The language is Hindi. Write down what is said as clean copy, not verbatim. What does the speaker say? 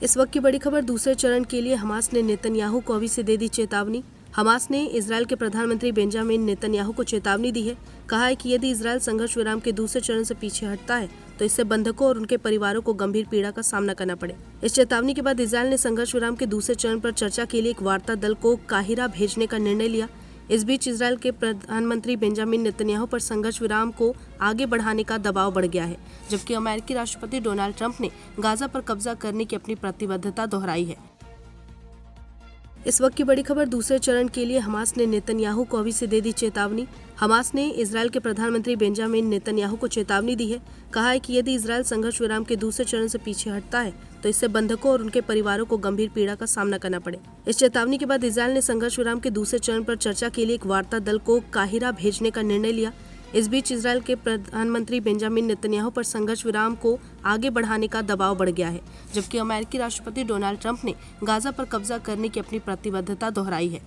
इस वक्त की बड़ी खबर। दूसरे चरण के लिए हमास ने नेतन्याहू को अभी से दे दी चेतावनी। हमास ने इजरायल के प्रधानमंत्री बेंजामिन नेतन्याहू को चेतावनी दी है। कहा है कि यदि इजरायल संघर्ष विराम के दूसरे चरण से पीछे हटता है तो इससे बंधकों और उनके परिवारों को गंभीर पीड़ा का सामना करना पड़े। इस चेतावनी के बाद इजरायल ने संघर्ष विराम के दूसरे चरण पर चर्चा के लिए एक वार्ता दल को काहिरा भेजने का निर्णय लिया। इस बीच इजरायल के प्रधानमंत्री बेंजामिन नेतन्याहू पर संघर्ष विराम को आगे बढ़ाने का दबाव बढ़ गया है, जबकि अमेरिकी राष्ट्रपति डोनाल्ड ट्रंप ने गाजा पर कब्जा करने की अपनी प्रतिबद्धता दोहराई है। इस वक्त की बड़ी खबर। दूसरे चरण के लिए हमास ने नेतन्याहू को अभी से दे दी चेतावनी। हमास ने इजरायल के प्रधानमंत्री बेंजामिन नेतन्याहू को चेतावनी दी है। कहा है कि यदि इजरायल संघर्ष विराम के दूसरे चरण से पीछे हटता है तो इससे बंधकों और उनके परिवारों को गंभीर पीड़ा का सामना करना पड़े। इस चेतावनी के बाद इजरायल ने संघर्ष विराम के दूसरे चरण पर चर्चा के लिए एक वार्ता दल को काहिरा भेजने का निर्णय लिया। इस बीच इजरायल के प्रधानमंत्री बेंजामिन नेतन्याहू पर संघर्ष विराम को आगे बढ़ाने का दबाव बढ़ गया है, जबकि अमेरिकी राष्ट्रपति डोनाल्ड ट्रंप ने गाजा पर कब्जा करने की अपनी प्रतिबद्धता दोहराई है।